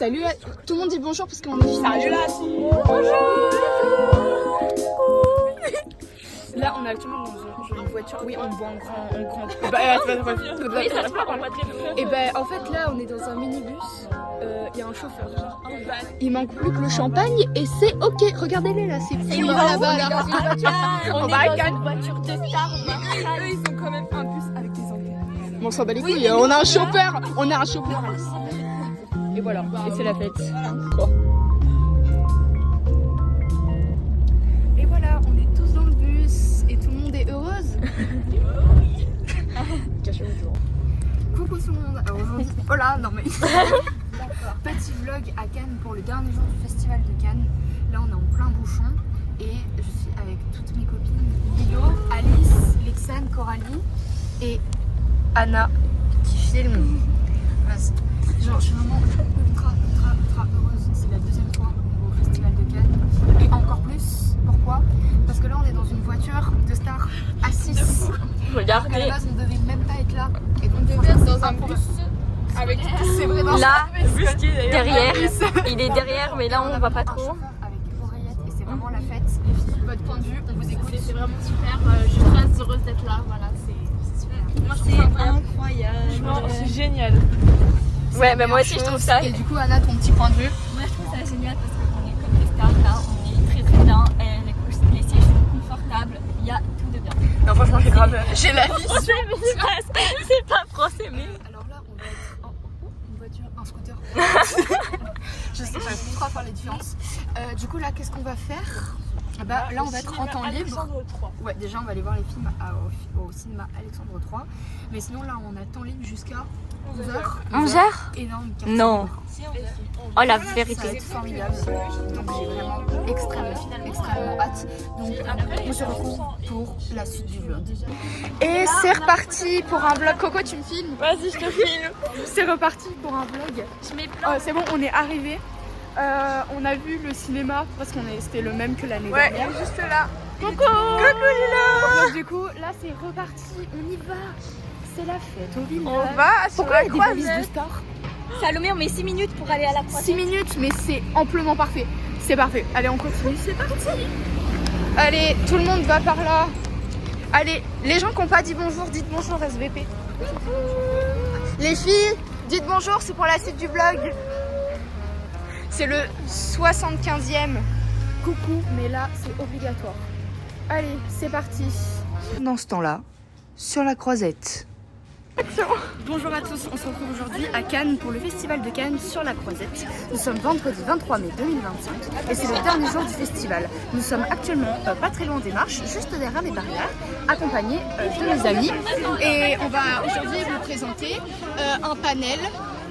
Salut, tout le monde dit bonjour parce qu'on est filmé. Salut la fille. Bonjour. Là, on est actuellement dans une voiture. Oui, on boit en grand. Et ben, en fait, là, on est dans un minibus. Il y a un chauffeur. Il manque plus que le champagne et c'est ok. Regardez-les là, c'est on va là-bas. On est dans une voiture de star. Eux, ils ont quand même un bus avec des antennes. Bon, on s'en bat les couilles. On a un chauffeur. On a un chauffeur. Et voilà. Et c'est la fête. Et voilà, on est tous dans le bus et tout le monde est heureuse. Coucou tout le monde. Alors aujourd'hui, voilà, non mais. Petit vlog à Cannes pour le dernier jour du festival de Cannes. Là, on est en plein bouchon et je suis avec toutes mes copines Lilo, Alice, Lexane, Coralie et Anna qui filme. Genre, je suis vraiment ultra heureuse. C'est la deuxième fois au festival de Cannes et encore plus. Pourquoi? Parce que là, on est dans une voiture de stars à 6. Regardez. À la base, on devait même pas être là. Et donc, On devait être dans un bus. avec c'est vrai dans Là, derrière, Alice. il est derrière, mais là on va pas trop. Avec oreillettes et c'est vraiment la fête. Les filles, votre point de vue, on vous écoute. C'est vraiment super, je suis très heureuse d'être là, voilà, c'est super. Moi je trouve ça Franchement, c'est génial. Ouais, mais moi aussi je trouve ça. Et du coup, Anna, ton petit point de vue? Moi je trouve ça génial parce qu'on est comme des stars là, on est très bien, les sièges sont confortables, il y a tout de bien. Non, franchement, c'est grave. J'ai la vie. C'est pas français, mais. Alors là, on va être en une voiture, un scooter. Je sais, j'arrive pas à faire les différences. Du coup, là, qu'est-ce qu'on va faire? Bah, là, on va être en temps libre. Ouais, déjà, on va aller voir les films au cinéma Alexandre III. Mais sinon, là, on a temps libre jusqu'à 11h. 11h? Énorme. Non. Oh la Ça va vérité. être formidable. Donc, j'ai vraiment extrêmement hâte. Donc, on se retrouve pour la suite du vlog. Et c'est reparti pour un vlog. Coco, tu me filmes? Vas-y, je te filme. C'est reparti pour un vlog. C'est bon, on est arrivé. On a vu le cinéma parce que c'était le même que l'année dernière. Juste là. Coucou Lila. Du coup, là c'est reparti, on y va. C'est la fête au village. On va sur Pourquoi la il y a des valises de croisette. stars? Salomé, on met 6 minutes pour aller à la croisette. 6 minutes, mais c'est amplement parfait. C'est parfait. Allez, on continue. C'est parti. Allez, tout le monde va par là. Allez, les gens qui n'ont pas dit bonjour, dites bonjour SVP. Les filles, dites bonjour, c'est pour la suite du vlog. C'est le 75e. Coucou, mais là, c'est obligatoire. Allez, c'est parti. Dans ce temps-là, sur la croisette. Bonjour à tous, on se retrouve aujourd'hui à Cannes pour le festival de Cannes sur la Croisette. Nous sommes vendredi 23 mai 2025 et c'est le dernier jour du festival. Nous sommes actuellement pas très loin des marches, juste derrière les barrières, accompagnés de nos amis. Et on va aujourd'hui vous présenter un panel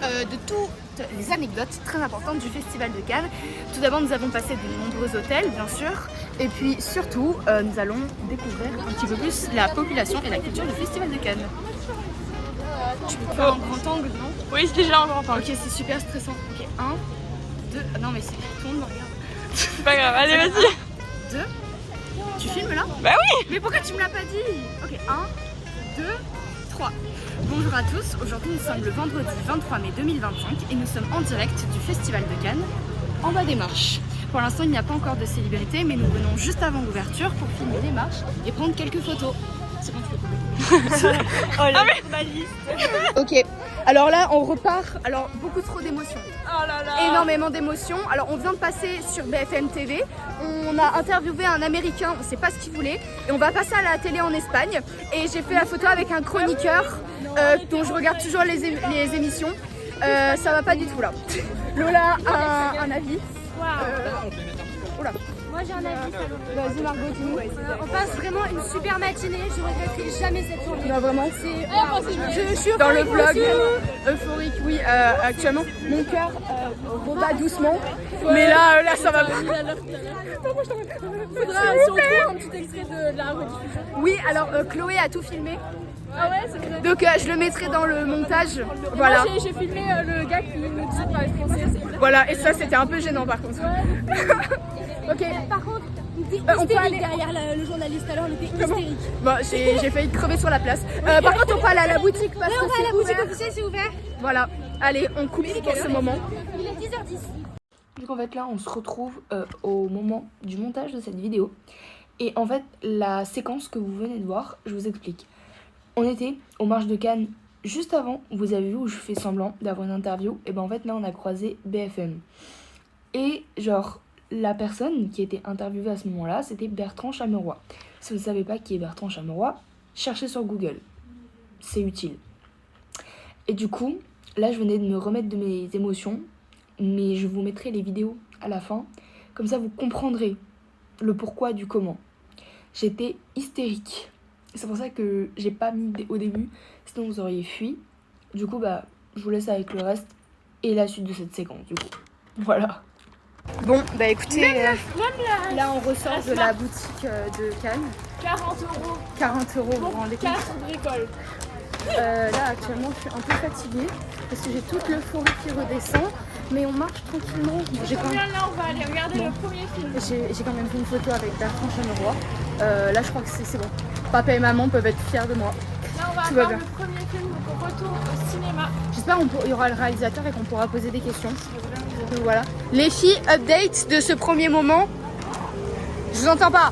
de toutes les anecdotes très importantes du festival de Cannes. Tout d'abord, nous avons passé de nombreux hôtels, bien sûr, et puis surtout, nous allons découvrir un petit peu plus la population et la culture du festival de Cannes. Tu peux faire un grand angle, non? Oui, c'est déjà un grand temps. Ok, c'est super stressant. Ok, 1, 2. Ah non, mais c'est tout le monde me regarde. C'est pas grave, allez, vas-y. 2. Tu filmes là? Bah oui. Mais pourquoi tu me l'as pas dit? Ok, 1, 2, 3. Bonjour à tous. Aujourd'hui, nous sommes le vendredi 23 mai 2025 et nous sommes en direct du Festival de Cannes, en bas des marches. Pour l'instant, il n'y a pas encore de célébrité, mais nous venons juste avant l'ouverture pour filmer les marches et prendre quelques photos. C'est bon, tu peux couper. Oh la journaliste. Ok, alors là on repart, alors beaucoup trop d'émotions, Oh là là. énormément d'émotions. Alors on vient de passer sur BFM TV, on a interviewé un américain, on sait pas ce qu'il voulait, et on va passer à la télé en Espagne. Et j'ai fait la photo avec un chroniqueur dont je regarde toujours les émissions. Ça va pas du tout là. Lola a un avis. Oula. Moi j'ai un avis, Salomé. Vas-y Margot, dis-nous. On passe vraiment une super matinée, je regretterai jamais cette journée. Non, vraiment, je suis dans le vlog euphorique, oui, actuellement. Mon cœur rebat doucement, mais là, ça va pas. Faudra si on trouve un petit extrait de la rediffusion. Oui, alors Chloé a tout filmé, Ah ouais, c'est vrai. donc je le mettrai dans le montage. Voilà, Moi j'ai filmé le gars qui me disait de parler français. voilà, et ça c'était un peu gênant par contre. Ok, Par contre, il était on peut hystérique aller- derrière le journaliste, alors il était Comment hystérique. bon, j'ai failli crever sur la place. Par contre, on peut aller à la boutique parce que On va à la c'est boutique ouvert. officielle, c'est ouvert. Voilà, Allez, on coupe pour ce moment. Il est 10h10. Donc en fait là on se retrouve au moment du montage de cette vidéo. Et en fait la séquence que vous venez de voir, je vous explique. On était aux Marches de Cannes juste avant, vous avez vu où je fais semblant d'avoir une interview. Et ben en fait là on a croisé BFM. Et genre la personne qui était interviewée à ce moment-là, c'était Bertrand Chameroy. Si vous ne savez pas qui est Bertrand Chameroy, cherchez sur Google, c'est utile. Et du coup, là je venais de me remettre de mes émotions, mais je vous mettrai les vidéos à la fin, comme ça vous comprendrez le pourquoi du comment. J'étais hystérique, c'est pour ça que j'ai pas mis au début, sinon vous auriez fui. Du coup bah je vous laisse avec le reste et la suite de cette séquence du coup. Voilà. Bon, bah écoutez, là on ressort de la boutique de Cannes. 40 euros 40 €, vous vous rendez compte? 4 bricoles. Là actuellement je suis un peu fatiguée parce que j'ai toute l'euphorie qui redescend, mais on marche tranquillement. Bon, j'ai quand même... Là, on va aller regarder le premier film. J'ai quand même fait une photo avec Bertrand Chameroy. Là je crois que c'est bon. Papa et maman peuvent être fiers de moi. Là, on va Tout va voir bien. le premier film, donc on retourne au cinéma. J'espère qu'il y aura le réalisateur et qu'on pourra poser des questions. Donc voilà. Les filles, update de ce premier moment. Je vous entends pas.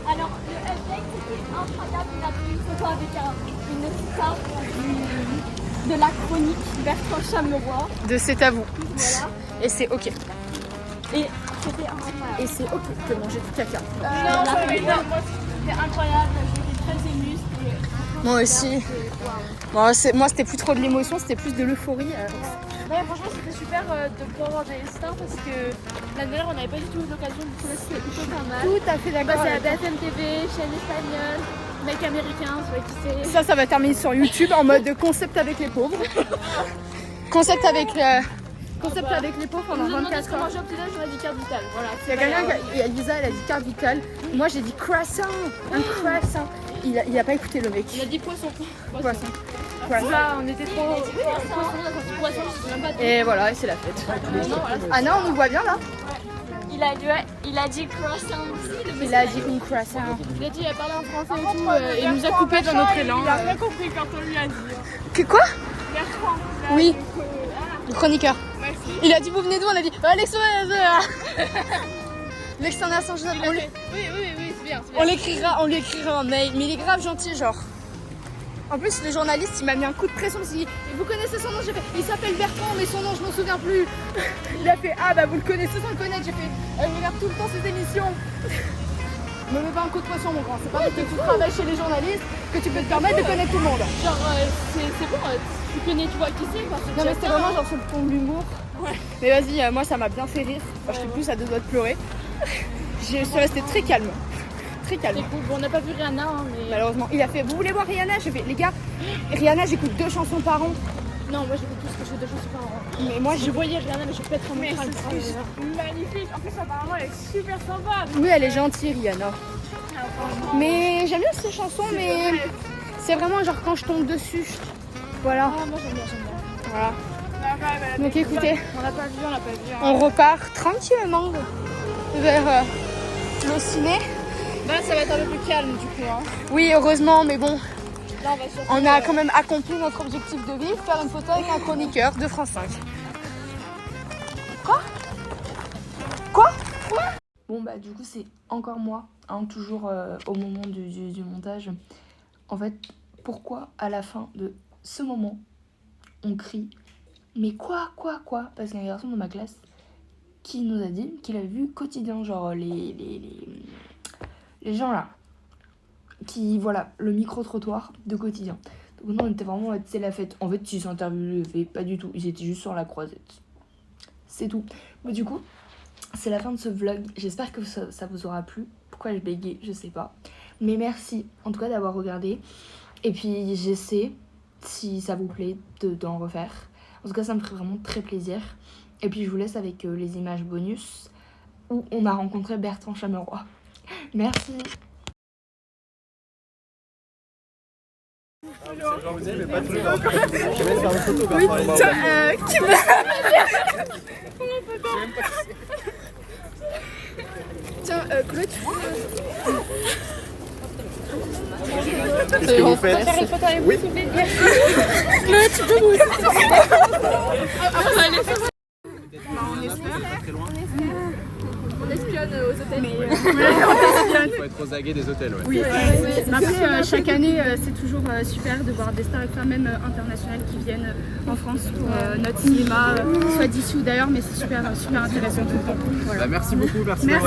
Alors, le update, c'était incroyable. Il a pris une photo avec une star de la chronique Bertrand Chameroy. De c'est à vous. Voilà. Et c'est ok. Et c'était incroyable. Et c'est ok de manger du caca. C'était incroyable, j'étais très émue. Moi aussi. Moi c'était plus trop de l'émotion, c'était plus de l'euphorie. Ouais, franchement, c'était super de pouvoir voir des stars parce que l'année dernière, on n'avait pas du tout eu l'occasion. Du coup, là, c'était plutôt pas mal. Tout à fait d'accord. C'est à avec toi. BFM TV, chaîne espagnole, mec américain, je sais pas qui c'est. Ça va terminer sur YouTube en mode concept avec les pauvres. Concept avec les pauvres pendant 24 heures. Manger au petit-déj, j'aurais dit carte vitale. Voilà. Il y a quelqu'un qui a Lisa, elle a dit carte vitale. Moi j'ai dit croissant, un croissant. Il a pas écouté le mec. Il a dit poisson. Poisson. Là, on était trop. Poisson, on a sorti poisson, je sais même pas. Et voilà, et c'est la fête. Anna, on nous voit bien là? Il a dit croissant aussi. Il a dit une croissant. Il a dit, il a parlé en français et tout, et il nous a coupé dans notre élan. Il a rien compris quand on lui a dit. Que quoi? Bertrand. Oui, le chroniqueur. Merci. Il a dit vous venez d'où? On a dit Alexandre Saint-Jean. Oui, c'est bien. On lui écrira un mail, mais il est grave gentil genre. En plus le journaliste il m'a mis un coup de pression parce qu'il dit vous connaissez son nom? J'ai fait il s'appelle Bertrand mais son nom je m'en souviens plus. Il a fait ah bah vous le connaissez sans le connaître. J'ai fait je regarde tout le temps ses émissions. Me mets pas un coup de pression mon grand, c'est pas parce que tu travailles chez les journalistes que tu peux te permettre de connaître tout le monde. Genre, c'est bon, tu connais, tu vois qui c'est quoi. Non mais c'était vraiment genre sur le ton de l'humour. Ouais. Mais vas-y, moi ça m'a bien fait rire. Enfin, j'étais plus à deux doigts de pleurer. Je suis restée très calme. Très calme. C'est cool. Bon, on n'a pas vu Rihanna, hein, mais. Malheureusement, il a fait vous voulez voir Rihanna? J'ai fait les gars, Rihanna j'écoute 2 chansons par an. Non, moi j'écoute plus que je fais 2 chansons par an. Mais moi Je voyais Rihanna, mais je peux être en Mais crâne. c'est Magnifique. En plus, apparemment, elle est super sympa. Oui, elle est gentille Rihanna. Mais j'aime bien ces chansons, mais c'est vraiment genre quand je tombe dessus. Voilà. Ah, moi j'aime bien. Voilà. Donc écoutez, On l'a pas vu. Hein. on repart tranquillement vers le ciné. Là, ça va être un peu plus calme du coup. Hein. Oui, heureusement, mais bon, Là, on va surtout. on a quand même accompli notre objectif de vie, faire une photo avec un chroniqueur de France 5. Quoi? Bon bah du coup c'est encore moi, hein, toujours au moment du montage. En fait, pourquoi à la fin de ce moment on crie mais quoi? Parce qu'il y a un garçon de ma classe qui nous a dit qu'il avait vu quotidien, genre les gens là, qui voilà, le micro-trottoir de quotidien. Donc non, on était vraiment, c'est la fête. En fait, ils s'interviewaient pas du tout, ils étaient juste sur la croisette. C'est tout. Mais du coup, c'est la fin de ce vlog. J'espère que ça vous aura plu. Pourquoi je bégaye, je sais pas. Mais merci en tout cas d'avoir regardé. Et puis j'essaie, si ça vous plaît, d'en refaire. En tout cas, ça me ferait vraiment très plaisir. Et puis je vous laisse avec les images bonus où on a rencontré Bertrand Chameroy. Merci. Tiens, Claude, tu veux... Qu'est-ce que vous faites? Oui. On espionne aux hôtels. Il faut être aux aguets des hôtels, ouais. Oui. Après, chaque année, c'est toujours super de voir des stars, enfin, même internationales qui viennent en France pour notre cinéma, soit d'ici ou d'ailleurs, mais c'est super, super intéressant tout le temps. Voilà. Bah, merci beaucoup, merci. Merci.